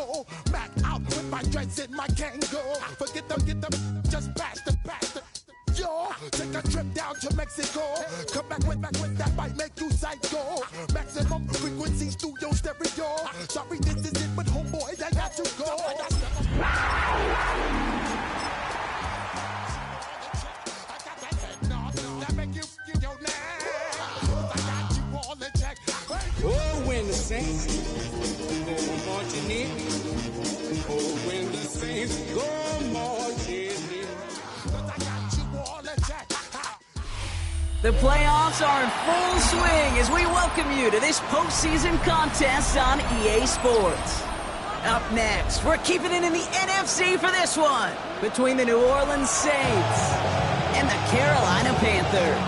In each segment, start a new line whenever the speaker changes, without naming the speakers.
go. Mac out with my dreads in my Kango. Forget them, just bash the. Yo, take a trip down to Mexico. Come back with that might make you psycho. Maximum frequency studio stereo. Sorry, this is it, but homeboy, I got to go.
Oh, when the Saints go marching in. Oh, when the Saints go marching in.
The playoffs are in full swing as we welcome you to this postseason contest on EA Sports. Up next, we're keeping it in the NFC for this one, between the New Orleans Saints and the Carolina Panthers.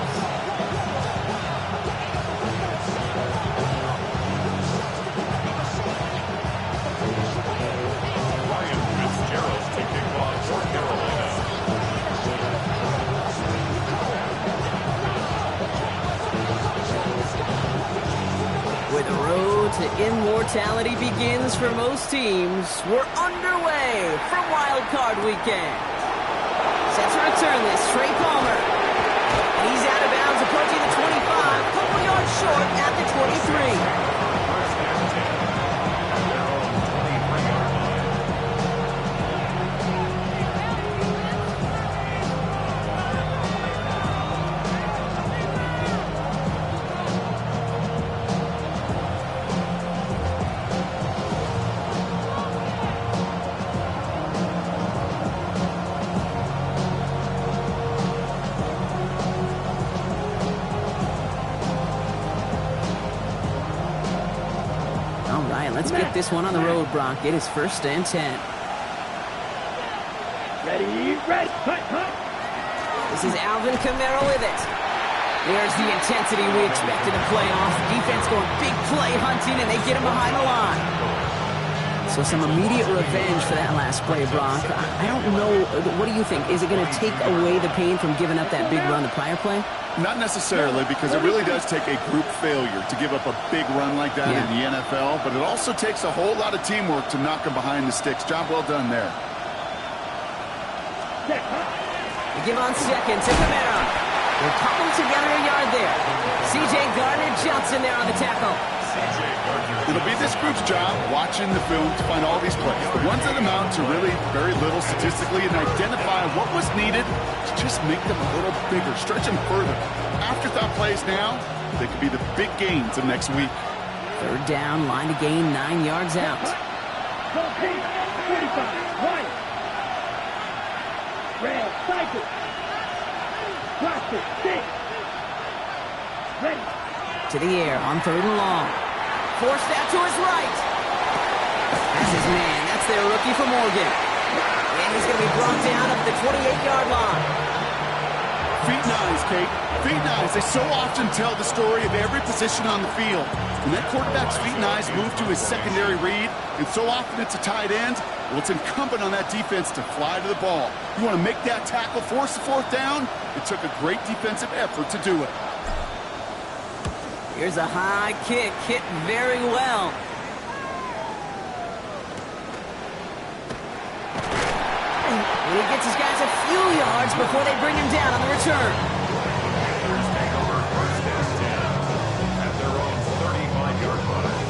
Where the road to immortality begins for most teams, we're underway for Wild Card Weekend. Set to return this, Trey Palmer. And he's out of bounds, approaching the 25, couple yards short at the 23. Let's get this one on the road, Brock. It is 1st and 10.
Ready.
This is Alvin Kamara with it. There's the intensity we expected in playoffs. Defense going big play hunting, and they get him behind the line. So some immediate revenge for that last play, Brock. I don't know. What do you think? Is it going to take away the pain from giving up that big run the prior play?
Not necessarily, because it really does take a group failure to give up a big run like that in the NFL, but it also takes a whole lot of teamwork to knock them behind the sticks. Job well done there.
They give on second to Kamara. They're cobbled together a yard there. C.J. Gardner-Johnson there on the tackle.
It'll be this group's job watching the film to find all these plays, the ones that amount to really very little statistically, and identify what was needed to just make them a little bigger, stretch them further. Afterthought plays now, they could be the big gains of next week.
3rd down, line to gain 9 yards out.
Red, cycle. Watch it, 6. Ready.
To the air on 3rd and long. Forced out to his right. That's his man. That's their rookie for Morgan. And he's going to be brought down at the 28-yard line.
Feet nice, Kate. Feet nice. They so often tell the story of every position on the field. When that quarterback's feet nice move to his secondary read, and so often it's a tight end, well, it's incumbent on that defense to fly to the ball. You want to make that tackle, force the 4th down? It took a great defensive effort to do it.
Here's a high kick, hit very well. And he gets his guys a few yards before they bring him down on the return.
Packers take over 1st and 10 at their own 35-yard line.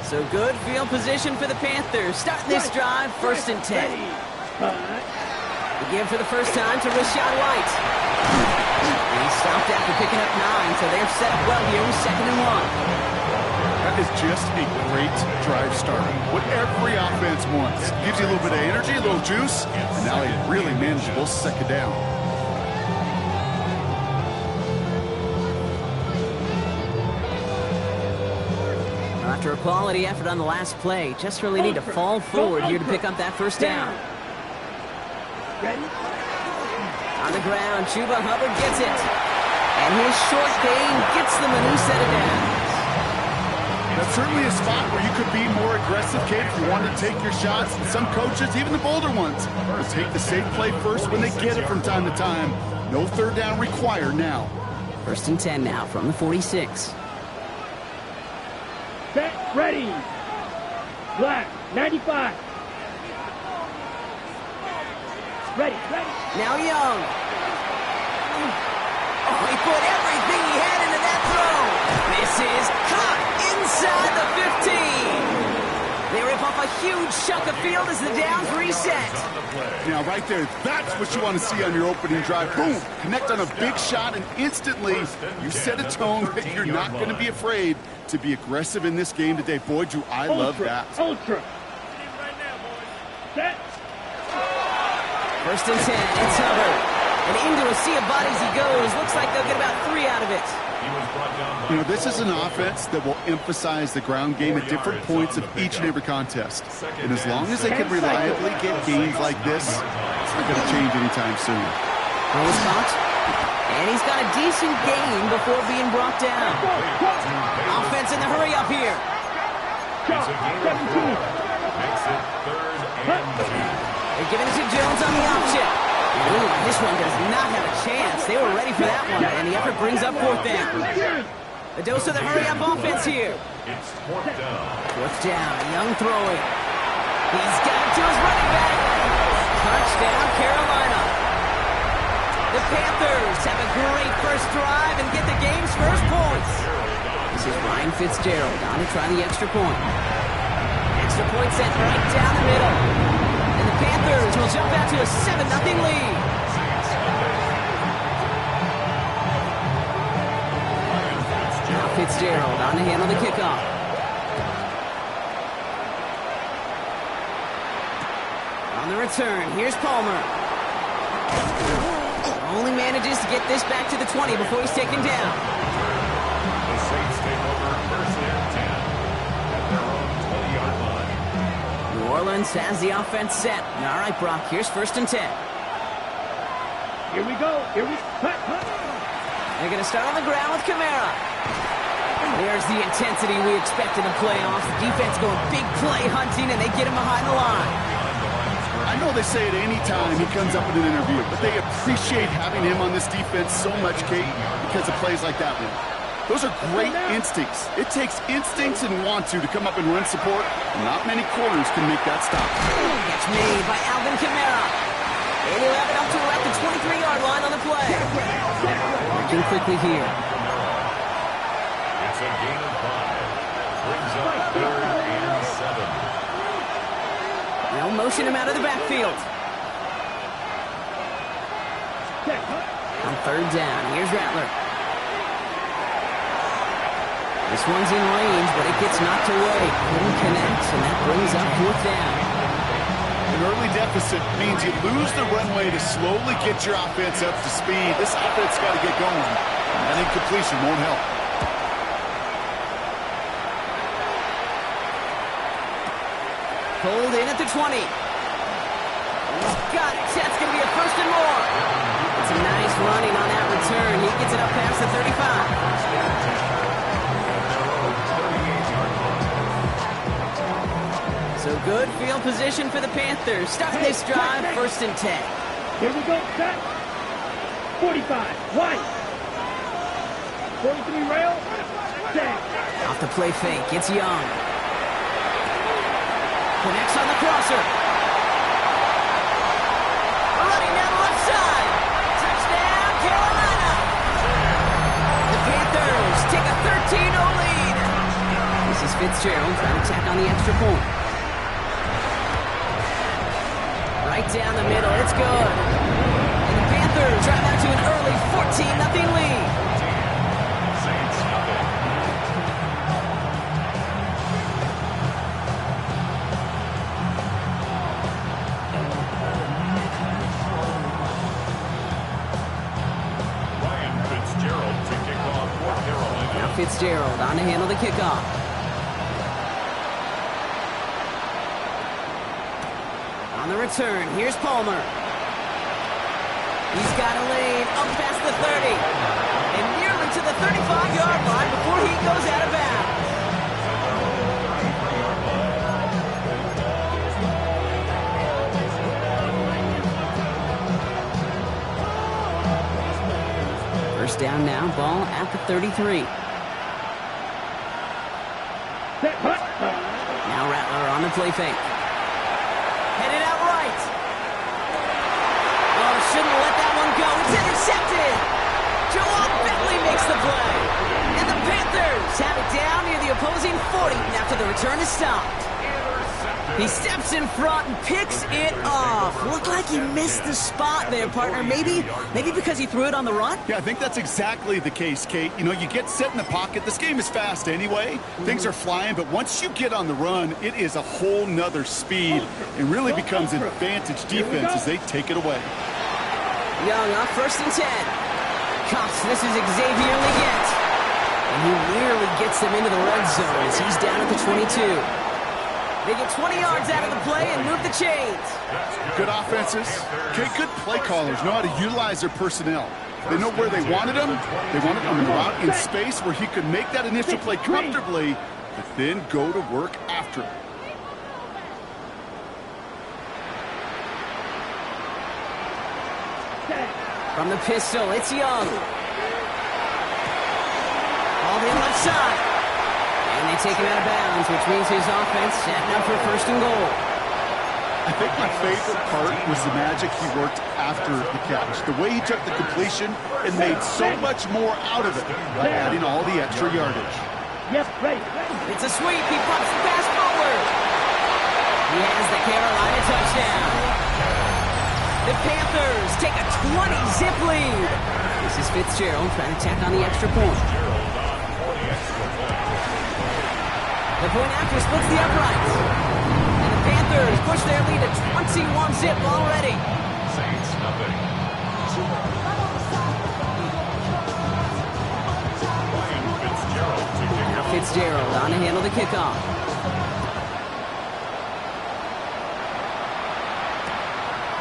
So good field position for the Panthers. Starting this drive, 1st and 10. Again for the first time to Rashad White. And he stopped after picking up 9, so they're set up well here with 2nd and 1.
That is just a great drive starter. What every offense wants. Gives you a little bit of energy, a little juice, and now a really manageable 2nd down.
After a quality effort on the last play, just really need to fall forward here to pick up that 1st down.
Ready?
On the ground, Chuba Hubbard gets it. And his short gain gets them a new set of downs.
That's certainly a spot where you could be more aggressive, kid, if you want to take your shots. And some coaches, even the bolder ones, will take the safe play first when they get it from time to time. No third down required now.
1st and 10 now from the 46.
Set, ready. Black, 95. Ready.
Now Young. Oh, he put everything he had into that throw. This is caught inside the 15. They rip off a huge chunk of field as the downs reset.
Now, right there, that's what you want to see on your opening drive. Boom! Connect on a big shot, and instantly you set a tone that you're not going to be afraid to be aggressive in this game today. Boy, do I love that.
Ultra. Set.
1st and 10, it's Hubbard. And into a sea of bodies he goes. Looks like they'll get about 3 out of it.
You know, this is an offense that will emphasize the ground game at different points of each and every contest. And as long as they can reliably get gains like this, it's not going to change anytime soon.
Throw is caught. And he's got a decent gain before being brought down. Offense in the hurry up here.
It's a gain of 4. Makes it 3rd and 2.
They're giving it to Jones on the option. Ooh, this one does not have a chance. They were ready for that one, and the effort brings up 4th down. A dose of the hurry-up offense here.
It's 4th down.
4th down, Young throwing. He's got it to his running back. Touchdown, Carolina. The Panthers have a great first drive and get the game's first points. This is Ryan Fitzgerald on to try the extra point. Extra point sent right down the middle. And the Panthers will jump out to a 7-0 lead. Now Fitzgerald on to handle the kickoff. On the return, here's Palmer. Only manages to get this back to the 20 before he's taken down.
The Saints take over 1st and 10 at their own 20-yard line.
New Orleans has the offense set. All right, Brock, here's 1st and 10.
Here we go. Hut.
They're going to start on the ground with Kamara. There's the intensity we expect in the playoffs. The defense going big play hunting, and they get him behind the line.
I know they say it any time he comes up in an interview, but they appreciate having him on this defense so much, Kate, because of plays like that one. Those are great instincts. It takes instincts and want to come up and run support. Not many corners can make that stop.
Catch made by Alvin Kamara. And he'll have it up to about the 23-yard line on the play. Working quickly here.
It's a gain of 5. Brings up 3rd and 7.
They'll motion him out of the backfield. On 3rd down, here's Rattler. This one's in range, but it gets knocked away. Couldn't connect, and that brings up 4th down.
An early deficit means you lose the runway to slowly get your offense up to speed. This offense got to get going. That incompletion won't help.
Pulled in at the 20. He's got it. That's going to be a 1st and more. It's a nice running on that return. He gets it up past the 35. So good field position for the Panthers. Starting this drive, 1st and 10.
Here we go, set. 45, right. 43 rail, set.
Off the play fake, it's Young. Connects on the crosser. Running down the left side. Touchdown, Carolina. The Panthers take a 13-0 lead. This is Fitzgerald trying to tack on the extra point. Right down the middle, it's good. And the Panthers drive out to an early 14-0 lead.
Saints nothing. Ryan Fitzgerald to kick off for Carolina.
Now Fitzgerald on to handle the kickoff. On the return, here's Palmer. He's got a lane up past the 30 and nearly to the 35-yard line before he goes out of bounds. First down now, ball at the 33. Now Rattler on the play fake. Headed out right. Oh, shouldn't let that one go. It's intercepted. Joel Bentley makes the play. And the Panthers have it down near the opposing 40 after the return is stopped. He steps in front and picks it off. Looked like he missed the spot there, partner. Maybe because he threw it on the run?
Yeah, I think that's exactly the case, Kate. You know, you get set in the pocket. This game is fast anyway. Things are flying, but once you get on the run, it is a whole nother speed. It really becomes advantage defense as they take it away.
Young up 1st and 10. Cox, this is Xavier Leggett. And he nearly gets them into the red zone as he's down at the 22. They get 20 yards out of the play and move the chains.
Good offenses. Okay, good play callers know how to utilize their personnel. They know where they wanted him. They wanted him out in space where he could make that initial play comfortably, but then go to work after it.
From the pistol, it's Young. All the left side. And they take him out of bounds, which means his offense setting up for 1st and goal.
I think my favorite part was the magic he worked after the catch. The way he took the completion and made so much more out of it by adding all the extra yardage.
Yes, right.
It's a sweep. He pops the pass forward. He has the Carolina touchdown. The Panthers take a 20-zip lead. This is Fitzgerald trying to tack on the extra point. The point after splits the uprights. And the Panthers push their lead to 21-zip already.
Saints nothing.
Now Fitzgerald on to handle the kickoff.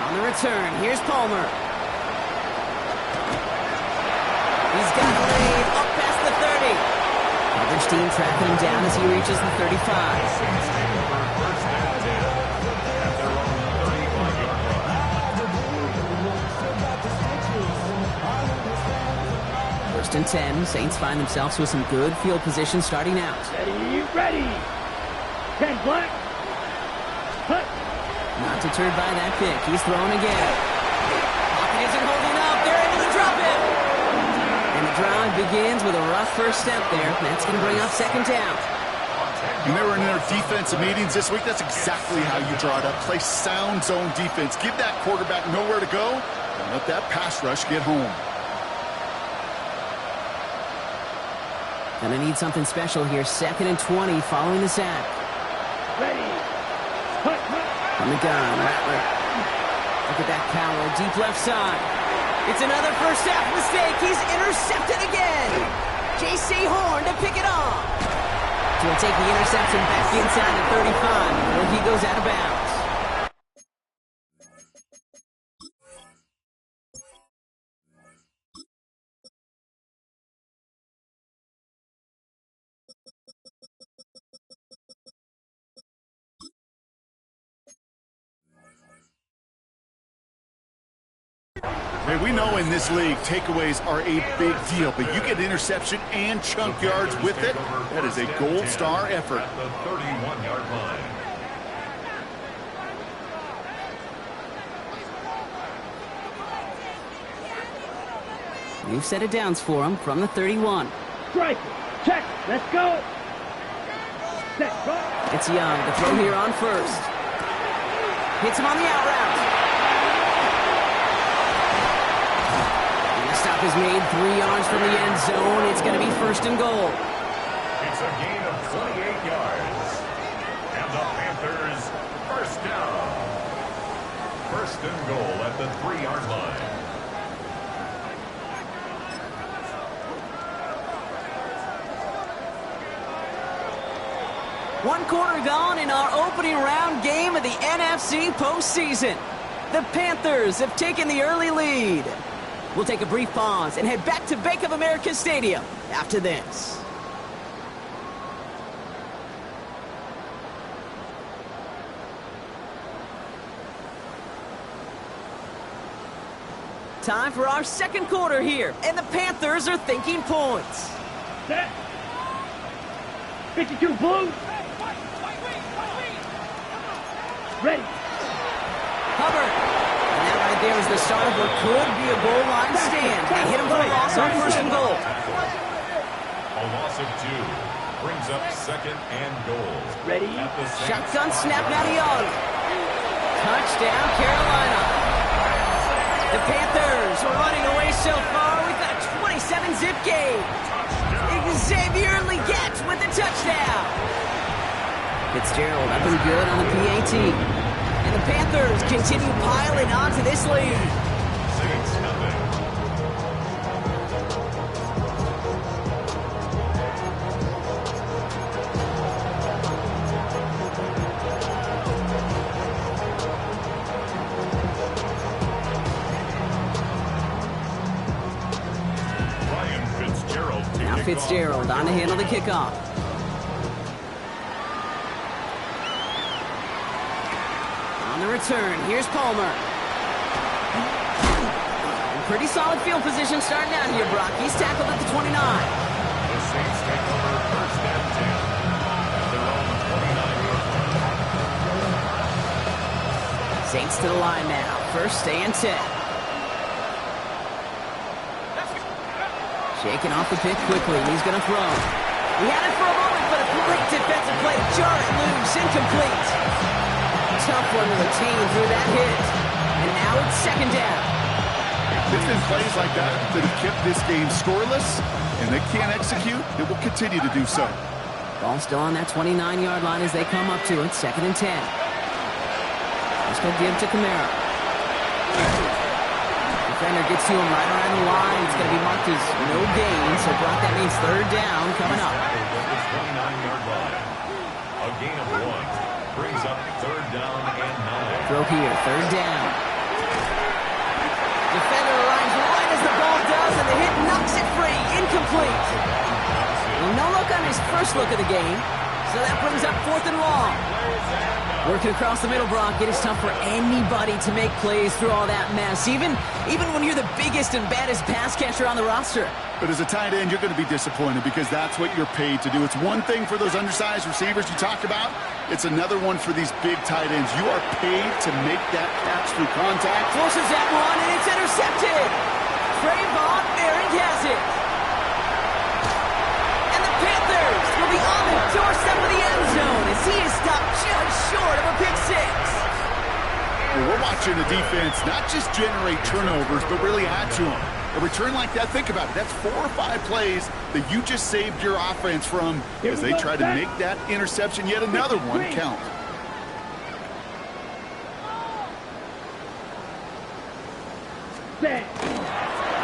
On the return, here's Palmer. He's got a lead up past the 30. Coverage team tracking him down as he reaches the 35. First and 10, Saints find themselves with some good field position starting out.
Ready. 10 black. Cut.
Not deterred by that pick, he's throwing again. Pocket isn't holding up, they're able to drop it. And the drive begins with a rough first step there. That's going to bring up 2nd down.
When they were in their defensive meetings this week, that's exactly how you draw it up. Play sound zone defense. Give that quarterback nowhere to go, and let that pass rush get home.
Gonna need something special here. 2nd and 20 following the sack.
Ready. Cut.
On the gun, Rattler. Look at that power, deep left side. It's another first half mistake. He's intercepted again. J.C. Horn to pick it off. He'll take the interception back inside the 35 before he goes out of bounds.
Hey, we know in this league, takeaways are a big deal, but you get interception and chunk yards with it. That is a gold star effort.
At the 31-yard line.
New set of downs for him from the 31.
Strike. Check. Let's go. Set. Right.
It's Young. The throw here on 1st. Hits him on the out route. Stop is made 3 yards from the end zone. It's going to be 1st and goal.
It's a gain of 28 yards. And the Panthers, 1st down. 1st and goal at the 3-yard line.
One quarter gone in our opening round game of the NFC postseason. The Panthers have taken the early lead. We'll take a brief pause and head back to Bank of America Stadium after this. Time for our second quarter here, and the Panthers are thinking points.
Set. 52 blue. Ready.
Hubbard. And that right there is the start of what could be a goal line stand. They hit him for a loss on first and goal.
A loss of 2 brings up second and goal.
Ready.
Shotgun snap now to Young. Touchdown, Carolina. The Panthers are running away so far. We've got a 27-zip game. Xavier Legette with the touchdown. Fitzgerald up and good on the PAT. And the Panthers continue piling on to this lead.
Saints nothing.
Now Fitzgerald on to handle the kickoff. On the return, here's Palmer. Pretty solid field position starting out here, Brock. He's tackled at the 29.
The Saints take over first and 10. They're on the 29-yard line.
Saints to the line now. First and 10. Shaking off the pick quickly. He's going to throw. He had it for a moment, but a great defensive play to jar it loose. Incomplete. Tough one to retain through that hit. And now it's second down.
It's been plays like that that have kept this game scoreless, and they can't execute. It will continue to do so.
Ball still on that 29-yard line as they come up to it. Second and 10. Let's go give to Kamara. Defender gets to him right around the line. It's going to be marked as no gain. So, Brock, that means third down coming up.
The 29-yard line. A gain of 1 brings up third down and 9.
Throw here, third down. Defender arrives right as the ball does, and the hit knocks it free. Incomplete. Well, no look on his first look of the game, so that brings up fourth and long. Working across the middle, Brock, it is tough for anybody to make plays through all that mess, even when you're the biggest and baddest pass catcher on the roster.
But as a tight end, you're going to be disappointed because that's what you're paid to do. It's one thing for those undersized receivers you talk about. It's another one for these big tight ends. You are paid to make that catch through contact.
Forces that one, and it's intercepted. Trayvon Merrick has it. And the Panthers will be on the doorstep of the end zone as he is stopped just short of a pick six.
Well, we're watching the defense not just generate turnovers, but really add to them. A return like that, think about it. That's 4 or 5 plays that you just saved your offense from as they try to make that interception, yet another one, count.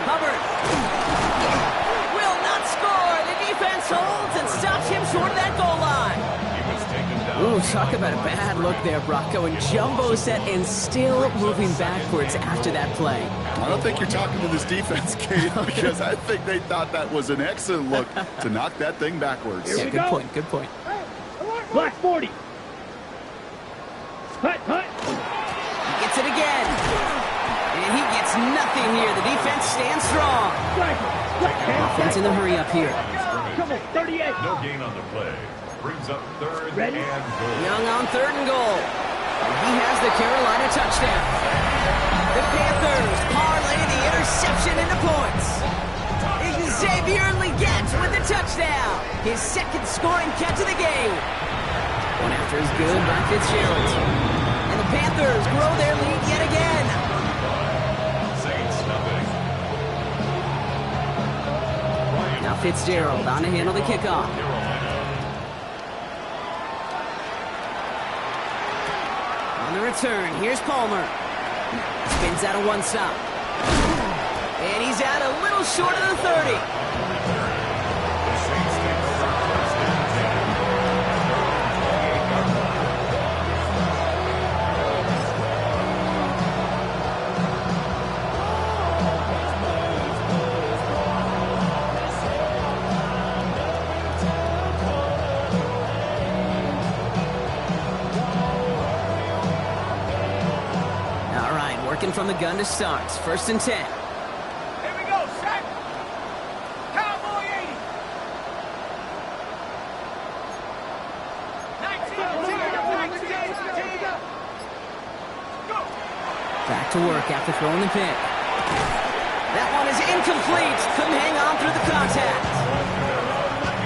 Hubbard will not score. The defense holds and stops him short of that goal line. Ooh, talk about a bad look there, Brock. Going jumbo set and still moving backwards after that play.
I don't think you're talking to this defense, Kate, because I think they thought that was an excellent look to knock that thing backwards.
Yeah, good point, good point.
Black 40. Hut, hut.
He gets it again. And he gets nothing here. The defense stands strong. Offense in the hurry up here.
Come on, 38.
No gain on the play. Brings up third
Ready?
and goal.
Young on third and goal. And he has the Carolina touchdown. The Panthers parlay the interception into points. Xavier Legette with the touchdown. His second scoring catch of the game. One after is good by Fitzgerald. And the Panthers grow their lead yet again.
Saints nothing.
Now Fitzgerald on to handle the kickoff. On the return, here's Palmer. Spins out of one stop. And he's out a little short of the 30.
The Saints take over first and
10. All right, working from the gun to start. First and 10. Back to work after throwing the pick. That one is incomplete. Couldn't hang on through the contact.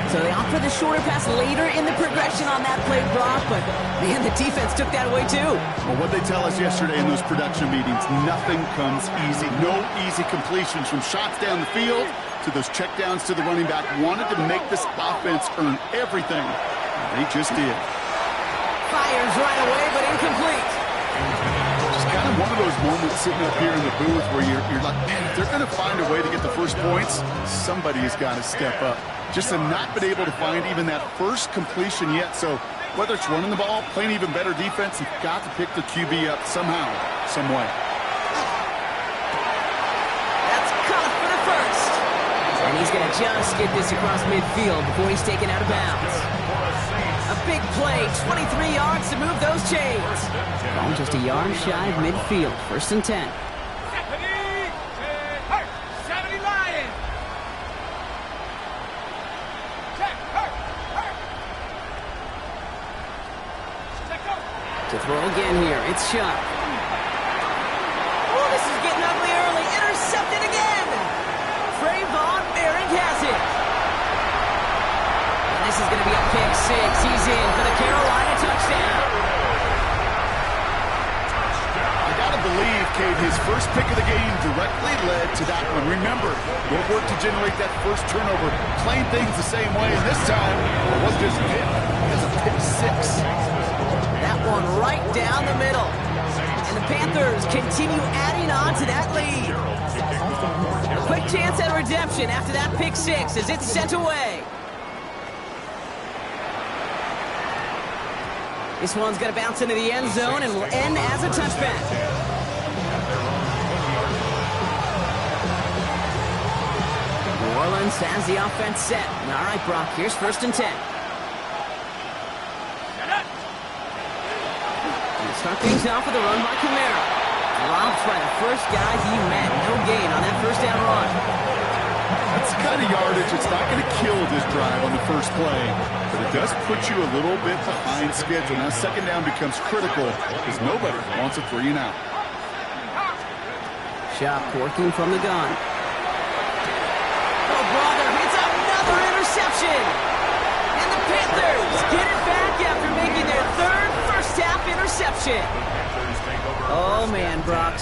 So they opt for the shorter pass later in the progression on that play, Brock, but man, the defense took that away too.
Well, what they tell us yesterday in those production meetings, nothing comes easy. No easy completions from shots down the field to those checkdowns to the running back. Wanted to make this offense earn everything. They just did.
Fires right away, but incomplete.
Just kind of one of those moments sitting up here in the booth where you're like, man, if they're going to find a way to get the first points, somebody has got to step up. Just to not been able to find even that first completion yet. So whether it's running the ball, playing even better defense, you've got to pick the QB up somehow, some way.
That's caught for the first. And he's going to just get this across midfield before he's taken out of bounds. A big play, 23 yards to move those chains. Ball just a yard shy of midfield, 1st and 10. To throw again here, it's Shuck. Oh, this is getting ugly early. Intercepted again. Trayvon Merrick has it. And this is going to be a pick six. He's in for the Carolina touchdown.
I got to believe, Kate, his first pick of the game directly led to that one. Remember, we'll work to generate that first turnover, playing things the same way. And this time, it wasn't just a pick. It was a pick six.
That one right down the middle. And the Panthers continue adding on to that lead. A quick chance at redemption after that pick six as it's sent away. This one's going to bounce into the end zone and will end as a touchback. New Orleans has the offense set. All right, Brock, here's 1st and 10. Start things off with a run by Kamara. Dropped by the first guy he met. No gain on that first down run.
That's the kind of yardage. It's not going to kill this drive on the first play, but it does put you a little bit behind schedule. Now, 2nd down becomes critical because nobody wants a 3 and out.
Shop working from the gun. Oh, brother, it's another interception. And the Panthers get it back after making their 3rd first-half interception. Oh, man, Brock,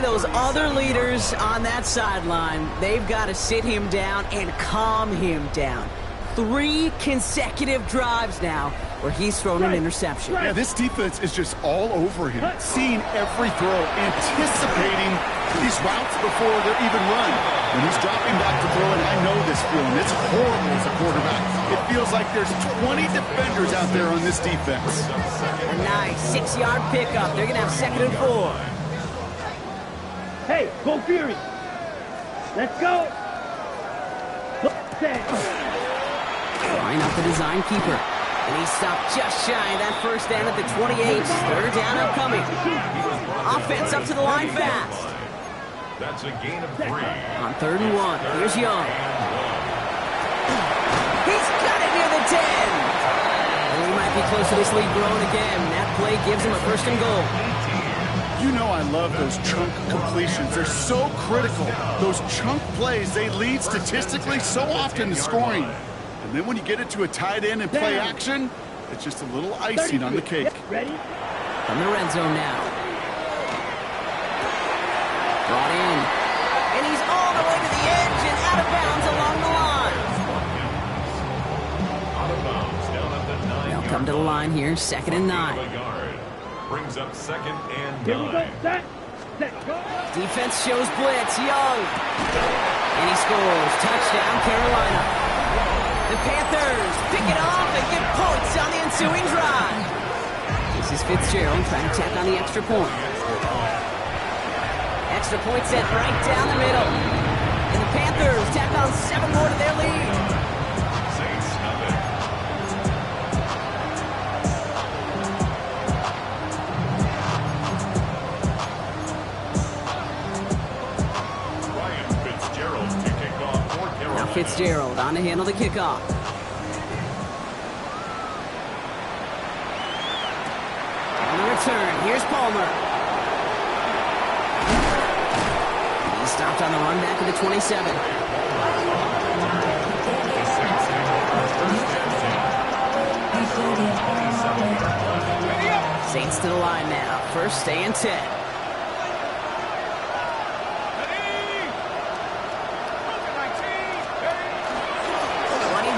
those other leaders on that sideline, they've got to sit him down and calm him down. 3 consecutive drives now where he's thrown an interception.
Yeah, this defense is just all over him, seeing every throw, anticipating these routes before they're even run. When he's dropping back to throw it, I know this feeling. It's horrible as a quarterback. It feels like there's 20 defenders out there on this defense.
A nice 6-yard pickup. They're going to have 2nd and 4.
Hey, go Fury. Let's go.
Line up the design keeper. And he stopped just shy of that first down at the 28. 3rd down upcoming. Offense up to the line fast.
That's a gain of 3.
On 3rd and 1, here's Young. He's got it near the 10. And he might be close to this lead growing again. That play gives him a 1st and goal.
You know I love those chunk completions. They're so critical. Those chunk plays, they lead statistically so often to scoring. And then when you get it to a tight end and play action, it's just a little icing on the cake.
Ready?
From the red zone now. Brought in. And he's all the way to the edge and out of bounds along the line.
Out of bounds down at the 9.
They'll come to the line here, 2nd and 9.
Brings up 2nd and 9.
Here we go. Set. Go.
Defense shows blitz. Young. And he scores. Touchdown, Carolina. The Panthers pick it off and get points on the ensuing drive. This is Fitzgerald trying to tack on the extra point. Extra point set right down the middle. And the Panthers tack on 7 more to their lead.
Saints have it. Ryan Fitzgerald to kick off for Carolina.
Now Fitzgerald on to handle the kickoff. On the return, here's Palmer. Stopped on the run back at the 27. Saints to the line now. First and 10. 20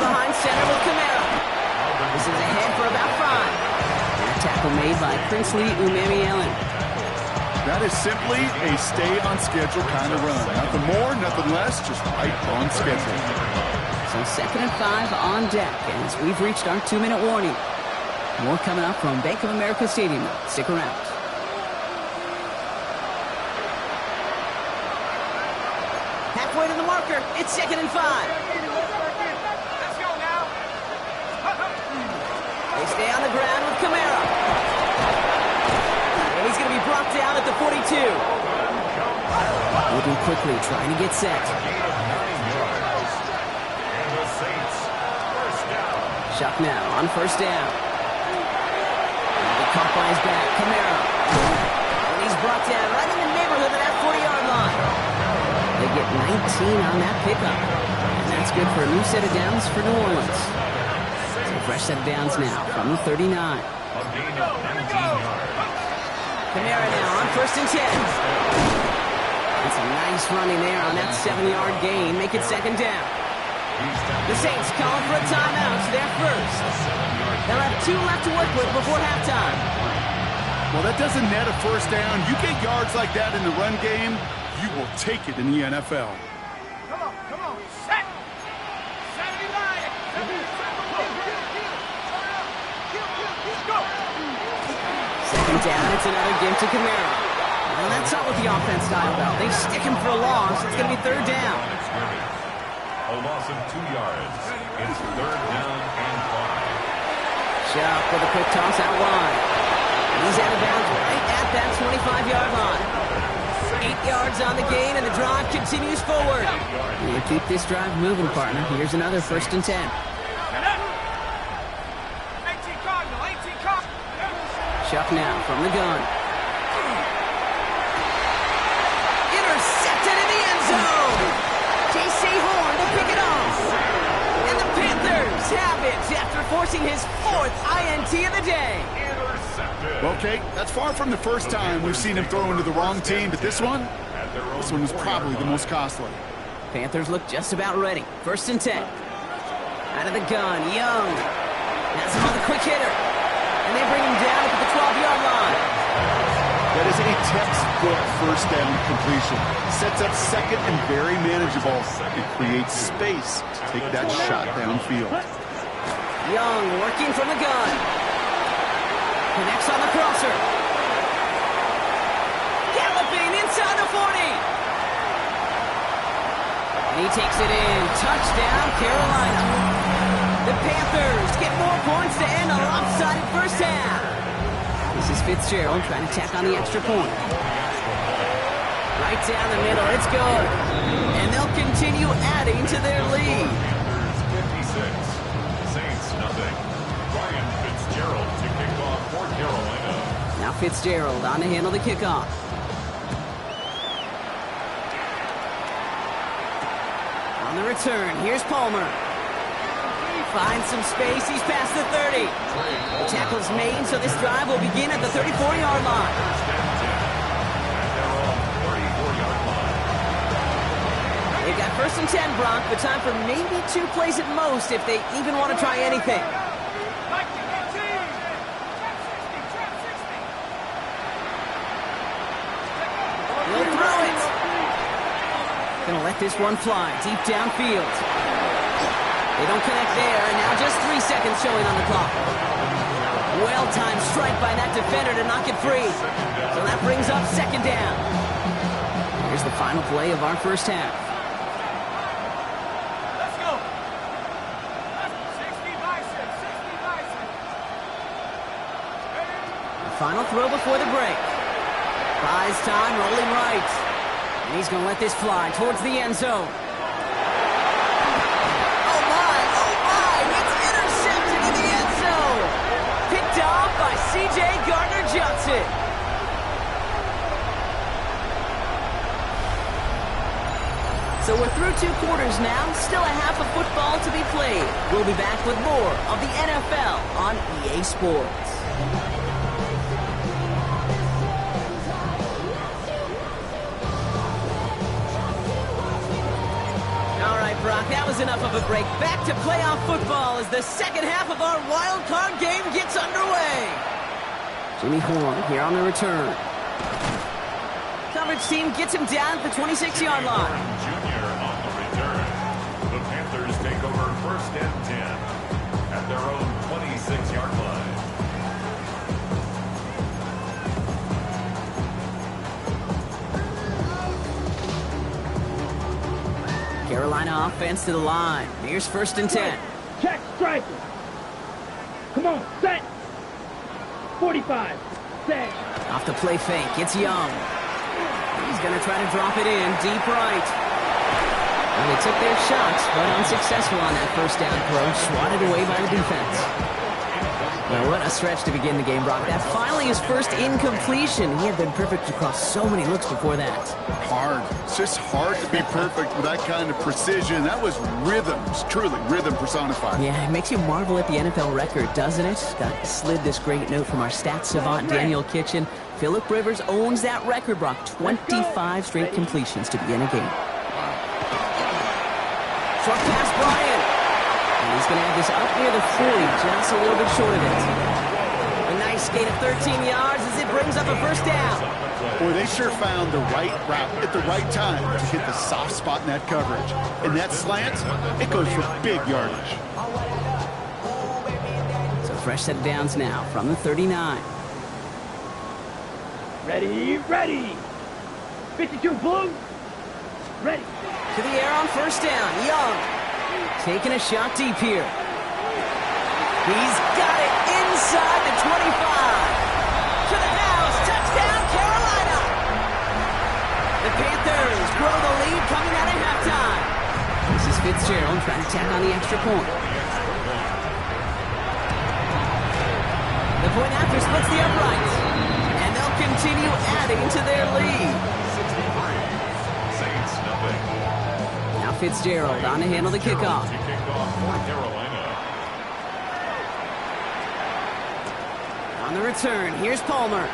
behind center with Camaro. This is ahead for about 5. Tackle made by Princely Umemi-Ellen.
That is simply a stay-on-schedule kind of run. Nothing more, nothing less, just right on schedule.
So 2nd and 5 on deck as we've reached our 2-minute warning. More coming up from Bank of America Stadium. Stick around. Halfway to the marker. It's 2nd and 5.
Let's go now.
They stay on the ground with Camaro. And he's going to be brought down at the 42. Moving quickly, trying to get set. Shuck now on first down. Caught by his back, Camaro. And he's brought down right in the neighborhood of that 40-yard line. They get 19 on that pickup. And that's good for a new set of downs for New Orleans. So fresh set of downs now from the 39. Camaro now on first and 10. That's a nice running there on that 7-yard gain. Make it 2nd down. The Saints calling for a timeout. They're first. They'll have 2 left to work with before halftime.
Well, that doesn't net a first down. You get yards like that in the run game, you will take it in the NFL.
Come on. Set. 79. Go.
2nd down, it's another give to Camaro. Well, that's not what the offense dialed about. They stick him for a loss. It's going to be 3rd down.
A loss of 2 yards. It's 3rd down and 5.
Shuck with a quick toss out wide. He's out of bounds right at that 25-yard line. 8 yards on the gain, and the drive continues forward. You keep this drive moving, partner. Here's another 1st and 10.
18 Cardinal.
Shuck now from the gun. Intercepted in the end zone. J.C. Horn to pick it off. And the Panthers have it after forcing his 4th INT of the day.
Okay, that's far from the first time we've seen him throw into the wrong team, but this one was probably the most costly.
Panthers look just about ready. 1st and 10. Out of the gun, Young. Has him on the quick hitter. And they bring him down at the 12-yard line.
That is a textbook first down completion. Sets up 2nd and very manageable. It creates space to take that shot downfield.
Young working from the gun. Connects on the crosser. Galloping inside the 40. And he takes it in. Touchdown, Carolina. The Panthers get more points to end a lopsided first half. This is Fitzgerald trying to tack on the extra point. Right down the middle, it's good. And they'll continue adding to their lead.
56. Saints nothing. Ryan Fitzgerald to kick off for Carolina.
Now Fitzgerald on to handle the kickoff. On the return, here's Palmer. Finds some space, he's past the 30. The tackle's made, so this drive will begin at the 34-yard line. They've got 1st and 10, Brock, but time for maybe 2 plays at most if they even want to try anything. They'll throw it. Gonna let this one fly deep downfield. They don't connect there, and now just 3 seconds showing on the clock. Well-timed strike by that defender to knock it free. So that brings up 2nd down. Here's the final play of our first half.
Let's go. 60 bicep.
The final throw before the break. Buys time, rolling right. And he's going to let this fly towards the end zone. C.J. Gardner-Johnson. So we're through 2 quarters now, still a half of football to be played. We'll be back with more of the NFL on EA Sports. All right, Brock, that was enough of a break. Back to playoff football as the second half of our wild card game gets underway. Jimmy Horn here on the return. Coverage team gets him down at the 26-yard line.
Junior on the return. The Panthers take over 1st and 10 at their own 26-yard line.
Carolina offense to the line. Here's 1st and 10.
Check striker. Come on, set. 45. Set.
Off the play fake. It's Young. He's going to try to drop it in deep right. Well, they took their shots, but unsuccessful on that 1st down throw. Swatted away by the defense. Well, what a stretch to begin the game, Brock. That finally his first incompletion. He had been perfect across so many looks before that.
Hard. It's just hard to be perfect with that kind of precision. That was rhythm. It's truly rhythm personified.
Yeah, it makes you marvel at the NFL record, doesn't it? Got slid this great note from our stats savant, Daniel Kitchen. Phillip Rivers owns that record, Brock. 25 straight completions to begin a game. Short pass, Bryant. And he's going to have this up near the 40, just a little bit short of it. A nice gain of 13 yards as it brings up a 1st down.
Boy, they sure found the right route at the right time to hit the soft spot in that coverage. And that slant, it goes for big yardage.
So fresh set of downs now from the 39.
Ready, ready. 52 blue. Ready.
To the air on 1st down. Young taking a shot deep here. He's got it inside the 25. To the house. Touchdown, Carolina. The Panthers grow the lead coming out of halftime. This is Fitzgerald trying to tack on the extra point. The point after splits the uprights. And they'll continue adding to their lead.
63. Saints nothing.
Now Fitzgerald on to handle the kickoff.
Kickoff for Carolina.
On the return, here's Palmer.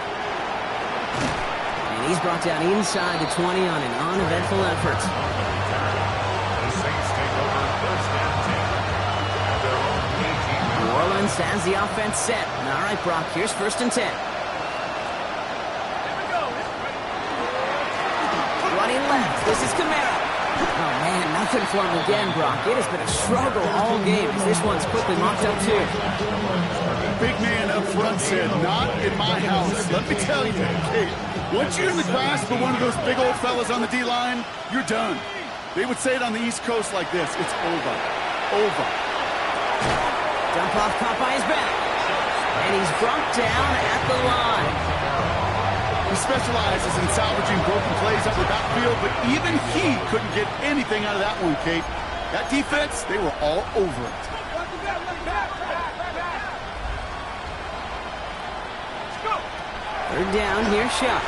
And he's brought down inside the 20 on an uneventful effort.
The Saints take over 1st and 10 at their own 18.
New Orleans has the offense set. All right, Brock, here's 1st and 10. Running left, this is Kamara. Oh, man, nothing for him again, Brock. It has been a struggle all game as this one's quickly mocked up, too.
Big man up front said, not in my house. Let me tell you, Kate, once you're in the grasp of one of those big old fellas on the D-line, you're done. They would say it on the East Coast like this. It's over. Over.
Dump off caught by his back. And he's brought down at the line.
He specializes in salvaging broken plays up the backfield, but even he couldn't get anything out of that one, Kate. That defense, they were all over it.
3rd down, here's Shuck.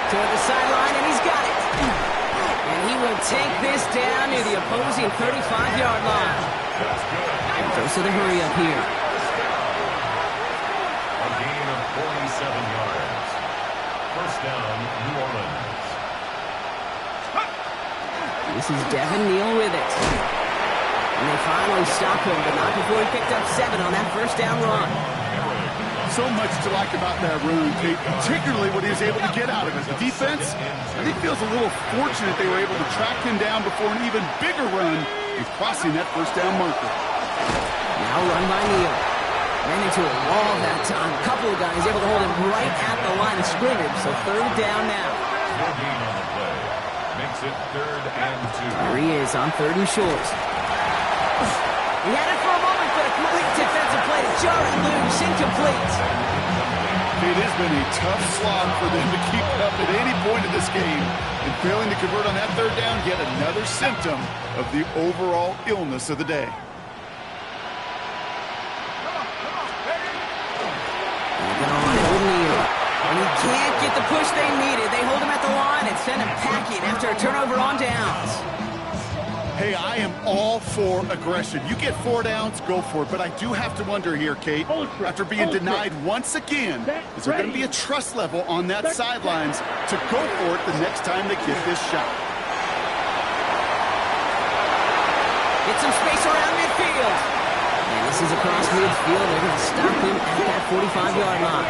Toward the sideline, and he's got it. And he will take this down near the opposing 35-yard line. Goes to the hurry up here.
A gain of 47 yards. 1st down, New Orleans.
This is Devin Neal with it. And they finally stop him, but not before he picked up 7 on that 1st down run.
So much to like about that run, Kate, particularly what he was able to get out of it. The defense, I think, feels a little fortunate they were able to track him down before an even bigger run in crossing that 1st down marker.
Now run by Neal. Ran into a wall that time. A couple of guys able to hold him right at the line of scrimmage, so 3rd down now.
No gain on the play. Makes it 3rd and 2.
Here he is on 3rd and short. He had it for a moment, but a quick defensive play to jar it loose, incomplete.
It has been a tough slog for them to keep up at any point in this game. And failing to convert on that 3rd down, yet another symptom of the overall illness of the day.
And he can't get the push they needed. They hold him at the line. It's send him packing after a turnover on downs.
Hey, I am all for aggression. You get 4 downs, go for it. But I do have to wonder here, Kate, after being denied once again, is there going to be a trust level on that sidelines to go for it the next time they get this shot?
Get some space around midfield. And this is across midfield. They're going to stop him at that 45-yard line.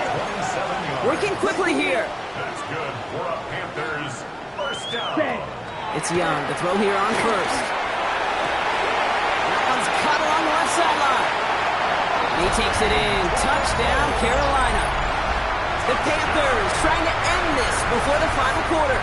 Working quickly here.
That's good for a Panthers first down.
It's Young to throw here on first. That one's cut along the left sideline. And he takes it in. Touchdown, Carolina. The Panthers trying to end this before the final quarter.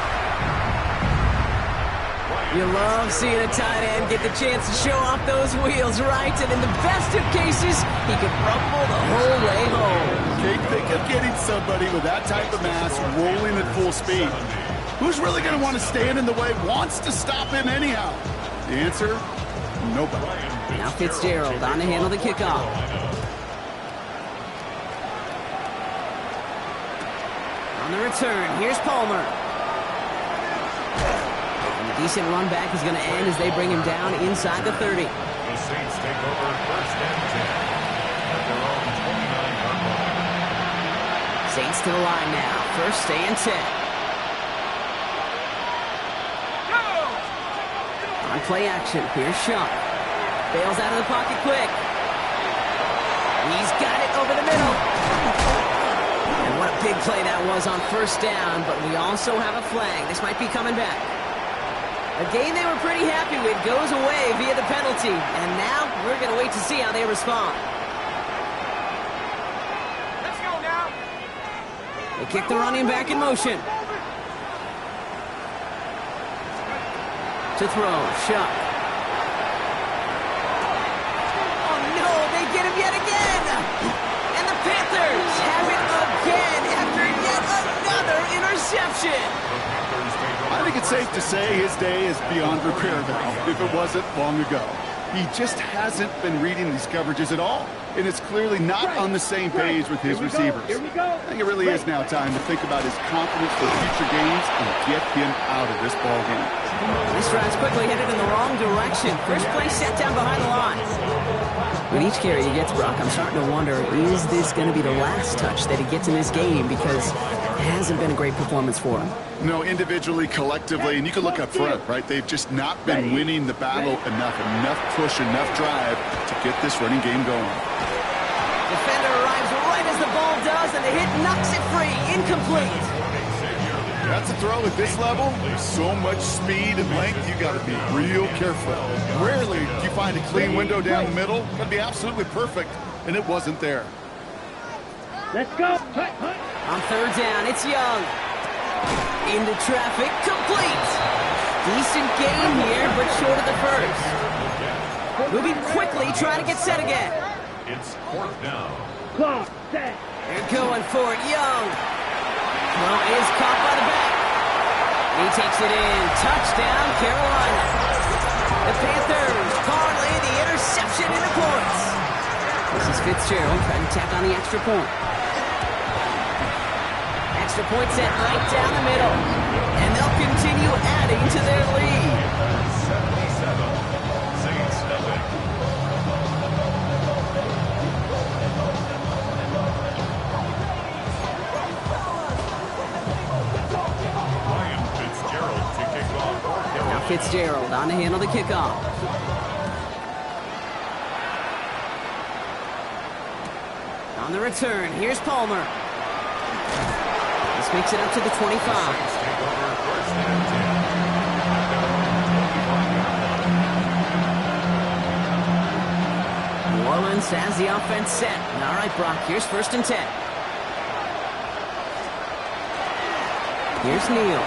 You love seeing a tight end get the chance to show off those wheels, right? And in the best of cases, he could rumble the whole way home.
Kate, think of getting somebody with that type of mass rolling at full speed. Who's really going to want to stand in the way, wants to stop him anyhow? The answer, nobody.
Now Fitzgerald on to handle the kickoff. On the return, here's Palmer. And the decent run back is going to end as they bring him down inside the 30.
The Saints take over first and 10 at their own 29-yard line.
Saints to the line now, first and 10. On play action, here's Shuck. Bails out of the pocket quick. He's got it over the middle. And what a big play that was on first down, but we also have a flag. This might be coming back. A game they were pretty happy with goes away via the penalty, and now we're going to wait to see how they respond.
Let's go now.
They kick the running back in motion. To throw, Shuck. Oh no, they get him yet again! And the Panthers have it again after yet another interception!
I think it's safe to say his day is beyond repair now, if it wasn't long ago. He just hasn't been reading these coverages at all, and it's clearly not on the same page with his receivers. I think it really is now time to think about his confidence for future games and get him out of this ball game.
This drive's quickly headed in the wrong direction. First play set down behind the line. With each carry he gets, Brock, I'm starting to wonder, is this going to be the last touch that he gets in this game? Because it hasn't been a great performance for him.
No, individually, collectively, and you can look up front, right? They've just not been winning the battle enough push, enough drive to get this running game going.
Defender arrives right as the ball does, and the hit knocks it free. Incomplete.
That's a throw at this level. There's so much speed and length, you got to be real careful. Rarely do you find a clean window down the middle. That'd be absolutely perfect, and it wasn't there.
Let's go.
On third down, it's Young. Into traffic, complete. Decent gain here, but short of the first. Moving quickly, trying to get set again.
It's fourth down.
Clock, set.
They're going for it, Young. Well, is caught by the back. He takes it in. Touchdown, Carolina. The Panthers parlay the interception into points. This is Fitzgerald trying to tack on the extra point. Extra point set right down the middle. And they'll continue adding to their lead.
77. Saints nothing.
Fitzgerald on to handle the kickoff. On the return, here's Palmer. This makes it up to the 25. New Orleans has the offense set. All right, Brock, here's first and 10. Here's Neal.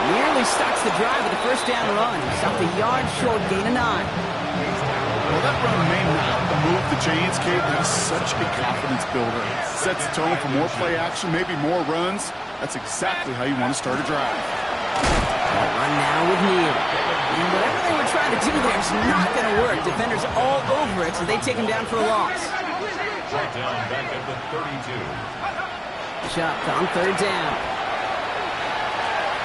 Nearly starts the drive with a first down run. Stopped a yard short, gain of 9.
Well, that run may not move the chains, Kate. That's such a confidence builder. Sets the tone for more play action, maybe more runs. That's exactly how you want to start a drive.
That run now with Neal. And whatever they were trying to do there is not going to work. Defenders all over it, so they take him down for a loss.
Right down back at the 32.
Chuck on third down.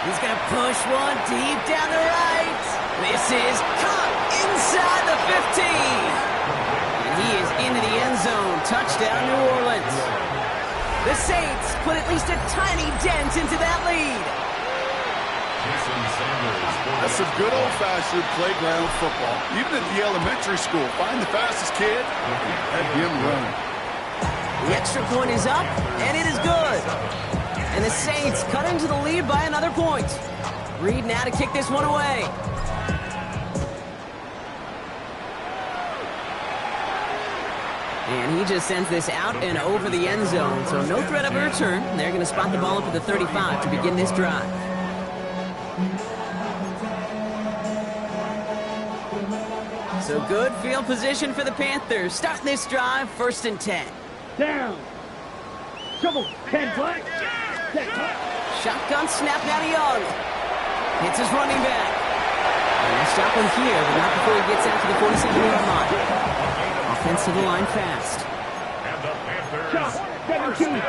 He's going to push one deep down the right. This is caught inside the 15. And he is into the end zone. Touchdown, New Orleans. The Saints put at least a tiny dent into that lead.
That's some good old-fashioned playground football. Even at the elementary school, find the fastest kid and him run.
The extra point is up, and it is good. And the Saints cut into the lead by another point. Reed now to kick this one away. And he just sends this out and over the end zone, so no threat of a return. They're going to spot the ball up at the 35 to begin this drive. So good field position for the Panthers. Starting this drive, 1st and 10.
Down. Trouble. 10 black.
Shotgun snap now to Young. Hits his running back. And they'll stop him here, but not before he gets out to the 47-yard line. Offensive line fast.
And the Panthers,
17.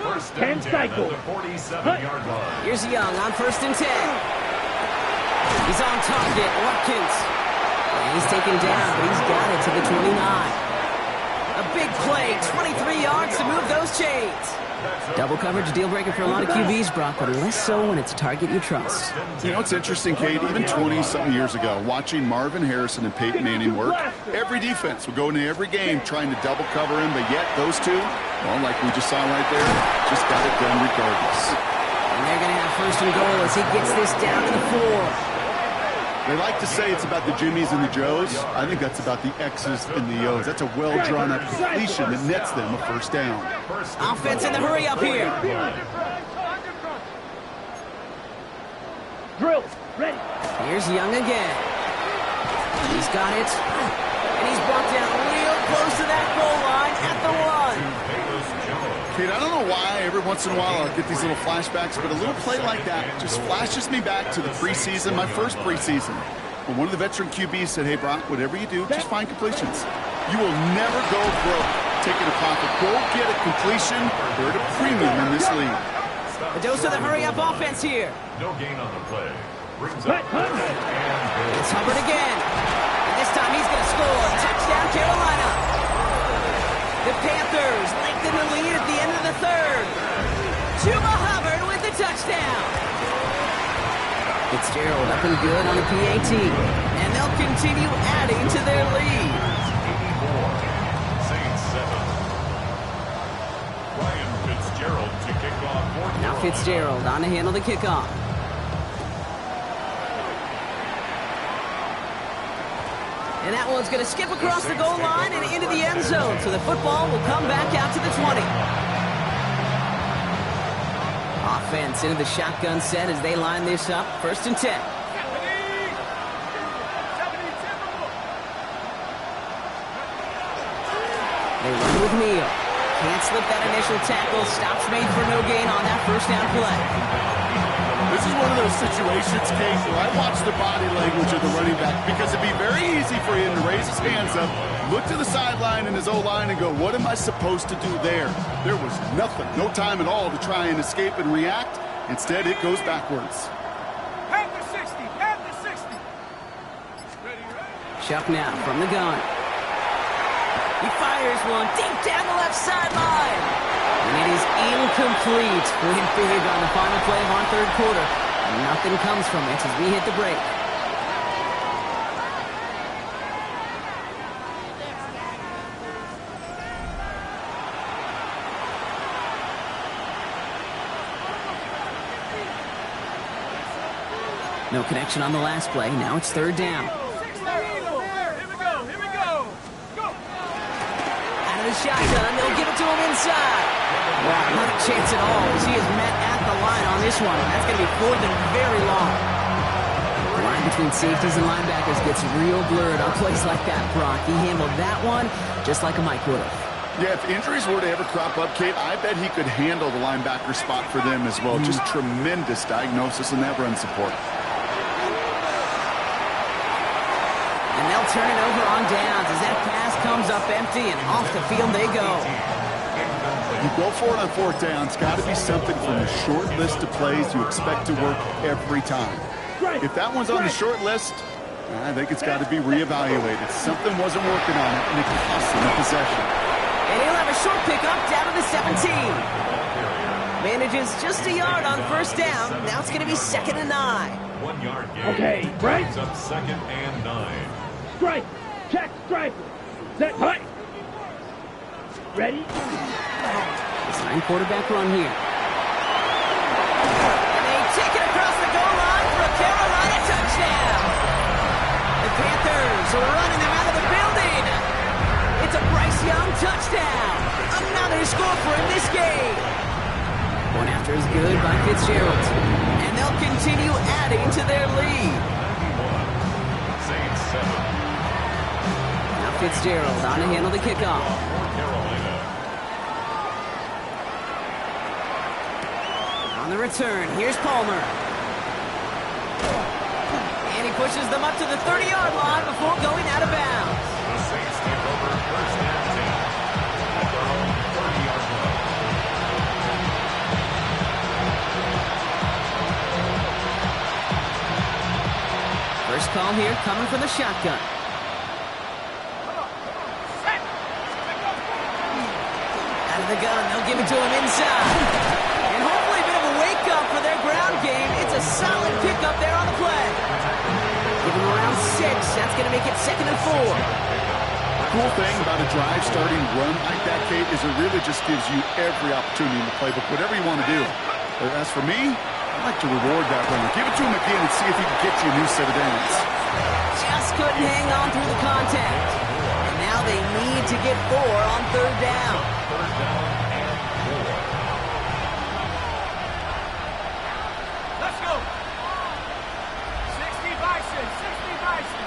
first
10
and 10
cycle.
at the 47-yard line.
Here's Young on 1st and 10. He's on target, Watkins. And he's taken down, but he's got it to the 29. A big play, 23 yards to move those chains. Double coverage deal breaker for a lot of QBs, Brock, but less so when it's a target you trust.
You know, it's interesting, Kate, even 20-something years ago, watching Marvin Harrison and Peyton Manning work, every defense would go into every game trying to double cover him, but yet those two, well, like we just saw right there, just got it done regardless.
And they're going to have 1st and goal as he gets this down to the 4.
They like to say it's about the Jimmies and the Joes. I think that's about the X's and the O's. That's a well-drawn-up completion that nets them a 1st down.
Offense in the hurry up here.
Drill. Ready.
Here's Young again. He's got it. And he's brought down real close to that goal line at the 1.
Kate, I don't know why every once in a while I'll get these little flashbacks, but a little play like that just flashes me back to the preseason, my first preseason. When one of the veteran QBs said, hey, Brock, whatever you do, just find completions. You will never go broke taking a pocket. Go get a completion. They're at a premium in this league.
A dose of the hurry-up offense here.
No gain on the play. Brings up
It's Hubbard again. And this time he's going to score. Touchdown, Carolina. The Panthers lengthen the lead at the end of the 3rd. Chuba Hubbard with the touchdown. Fitzgerald up and good on the PAT. And they'll continue adding to their lead.
84, Saints 7. Ryan Fitzgerald to kick off.
Now Fitzgerald on to handle the kickoff. And that one's going to skip across the goal line and into the end zone. So the football will come back out to the 20. Offense into the shotgun set as they line this up. 1st and 10. They run with Neal. Can't slip that initial tackle. Stops made for no gain on that 1st down play.
This is one of those situations, Kate, where I watch the body language of the running back because it'd be very easy for him to raise his hands up, look to the sideline in his O-line and go, what am I supposed to do there? There was nothing, no time at all to try and escape and react. Instead, it goes backwards.
Panther 60, Panther 60. Ready.
Chuck now from the gun. He fires one deep down the left sideline. And it is incomplete. Win big on the final play of our 3rd quarter. And nothing comes from it as we hit the break. No connection on the last play. Now it's 3rd down. The shotgun, they'll give it to him inside. Wow, not a chance at all as he is met at the line on this one. That's going to be 4th and very long. The line between safeties and linebackers gets real blurred on plays like that, Brock. He handled that one just like a Mike would have.
Yeah, if injuries were to ever crop up, Kate, I bet he could handle the linebacker spot for them as well. Just tremendous diagnosis in that run support.
And they'll turn it over on downs as that pass comes up empty and off the field they go.
You go for it on fourth down. It's got to be something from the short list of plays you expect to work every time. If that one's on the short list, I think it's got to be reevaluated. Something wasn't working on it, and it cost him the possession.
And he'll have a short pickup down to the 17. Manages just a yard on first down. Now it's going to be 2nd and 9.
1 yard gain.
Okay, right.
Brings up 2nd and 9.
Strike. Check. Stripe. Set. Hut. Ready?
Design quarterback run here. And they take it across the goal line for a Carolina touchdown. The Panthers are running them out of the building. It's a Bryce Young touchdown. Another score for him this game. One after is good by Fitzgerald. And they'll continue adding to their lead.
91. Saints 7.
Now Fitzgerald on to handle the kickoff.
Carolina.
On the return, here's Palmer. And he pushes them up to the 30-yard line before going out of bounds.
The Saints take over 1st and 10 at their own 30-yard line.
First call here coming from the shotgun. Out of the gun, they'll give it to him inside. And hopefully a bit of a wake-up for their ground game. It's a solid pickup there on the play. Give him around 6. That's going to make it 2nd and 4.
Cool thing about a drive starting run like that, Kate, is it really just gives you every opportunity in the playbook, whatever you want to do. But as for me, I like to reward that runner. Give it to him again and see if he can get you a new set of downs.
Just couldn't hang on through the contact. And now they need to get 4 on 3rd down.
3rd down and 4.
Let's go. 60 Bison. 60 Bison.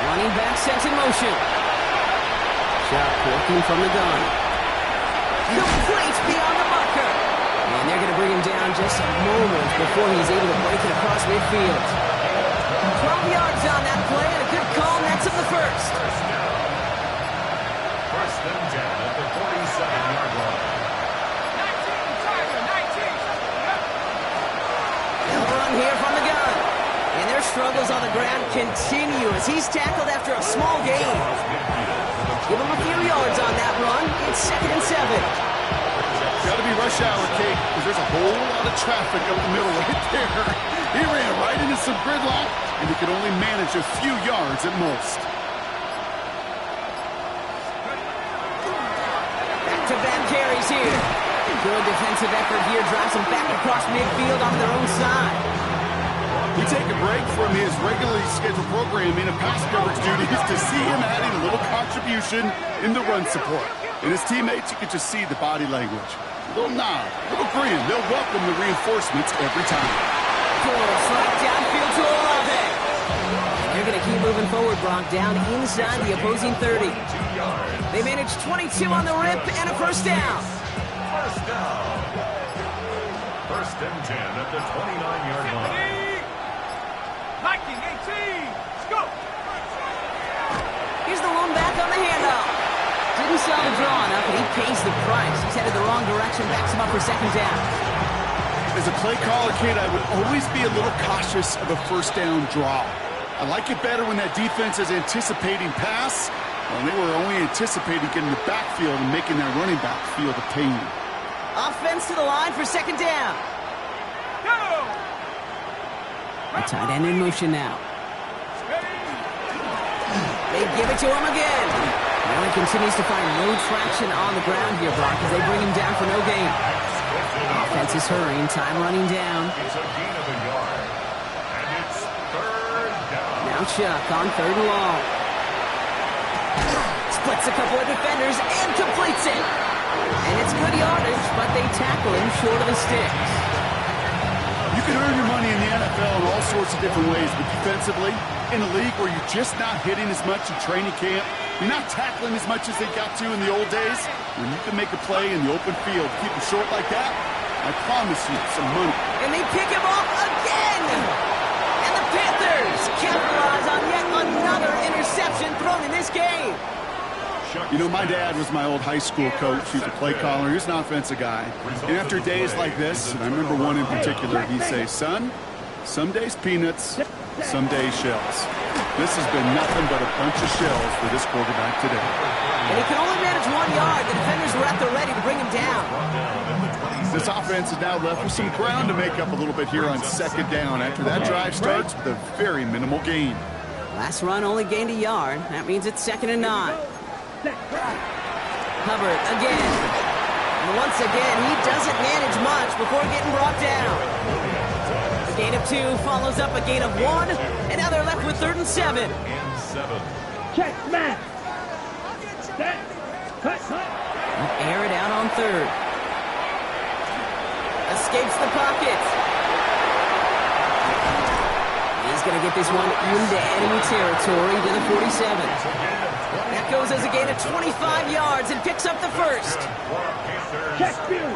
Running back sets in motion. Shot working from the gun. Complete beyond the marker. And they're going to bring him down just a moment before he's able to break it across midfield. 12 yards on that play and a good call nets him the first.
1st and 10 at the 47-yard line.
19, Tiger, 19.
They'll run here from the gun. And their struggles on the ground continue as he's tackled after a small gain. Give him a few yards on that run. It's 2nd and 7.
Got to be rush hour, Kate, because there's a whole lot of traffic up the middle right there. He ran right into some gridlock, and he could only manage a few yards at most.
Back-to-back carries here. Good defensive effort here. Drives him back across midfield on their own side.
We take a break from his regularly scheduled programming of pass coverage duties to see him adding a little contribution in the run support. And his teammates, you can just see the body language. A little nod, a little grin. They'll welcome the reinforcements every time.
Pulls right downfield to 11. They're going to keep moving forward, Brock, down inside the opposing 30. They managed 22 on the rip and a first down.
1st down. 1st and 10 at the 29-yard line.
Viking 18. Let's go.
Here's the one back on the handoff. Didn't sell the draw enough, and he pays the price. He's headed the wrong direction, backs him up for 2nd down.
As a play caller, kid, I would always be a little cautious of a first down draw. I like it better when that defense is anticipating pass. Well, they were only anticipating getting the backfield and making that running back feel the pain.
Offense to the line for 2nd down.
Go.
The tight end in motion now. They give it to him again. Well, he continues to find no traction on the ground here, Brock, as they bring him down for no gain. Offense is hurrying, time running down.
It's a gain of a yard. And it's 3rd down.
Now Chuck on 3rd and long. Splits a couple of defenders and completes it. And it's good yardage, but they tackle him short of the sticks.
You can earn your money in the NFL in all sorts of different ways, but defensively, in a league where you're just not hitting as much in training camp, you're not tackling as much as they got to in the old days, when you can make a play in the open field, keep it short like that, I promise you some money.
And they pick him off again! And the Panthers capitalize on yet another another interception thrown in this game.
You know, my dad was my old high school coach. He was a play caller. He was an offensive guy. And after days like this, and I remember one in particular, he'd say, son, some days peanuts, some days shells. This has been nothing but a bunch of shells for this quarterback today.
And he can only manage 1 yard. The defenders were at the ready to bring him down.
This offense is now left with some ground to make up a little bit here on second down after that drive starts with a very minimal gain.
Last run only gained a yard. That means it's 2nd and 9. Hubbard again. And once again, he doesn't manage much before getting brought down. A gain of 2 follows up a gain of 1, and now they're left with 3rd and 7.
Check, smash. Set. Cut.
Air it out on 3rd. Escapes the pocket. He's going to get this one into enemy territory to the 47. That goes as a gain of 25 yards and picks up the first.
Check, field.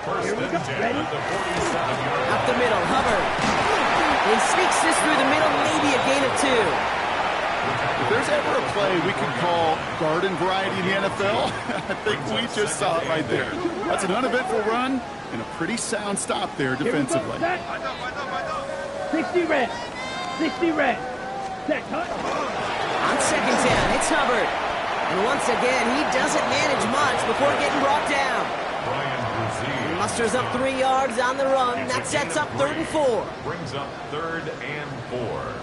First and 10 at the 47-yard.
Up the middle, Hubbard. He sneaks this through the middle, maybe a gain of 2.
If there's ever a play we could call garden variety in the NFL, I think we just saw it right there. That's an uneventful run and a pretty sound stop there defensively.
60 red. 60 red. Set, cut.
On 2nd down, it's Hubbard. And once again, he doesn't manage much before getting brought down. He musters up 3 yards on the run. That sets up 3rd and 4.
Brings up 3rd and 4.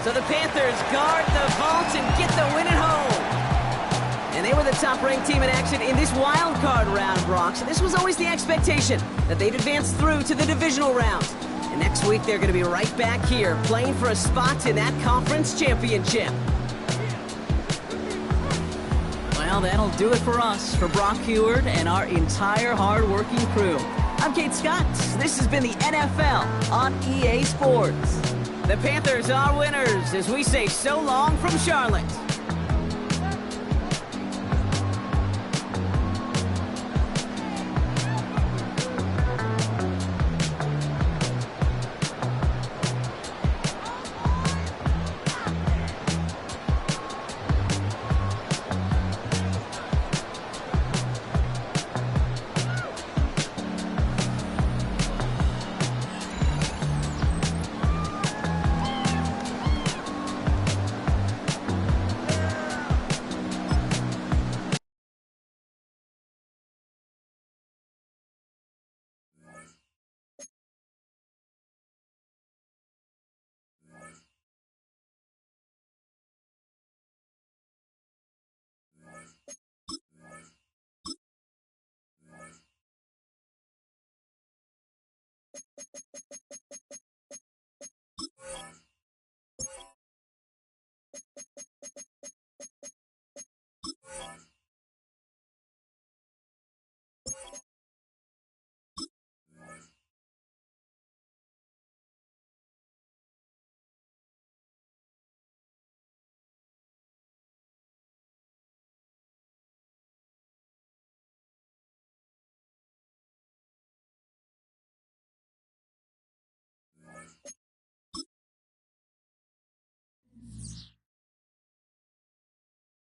So the Panthers guard the vault and get the win at home. And they were the top-ranked team in action in this wild card round, Brock. So this was always the expectation that they'd advance through to the divisional round. And next week, they're going to be right back here playing for a spot in that conference championship. Well, that'll do it for us, for Brock Heward and our entire hard-working crew. I'm Kate Scott. This has been the NFL on EA Sports. The Panthers are winners as we say so long from Charlotte.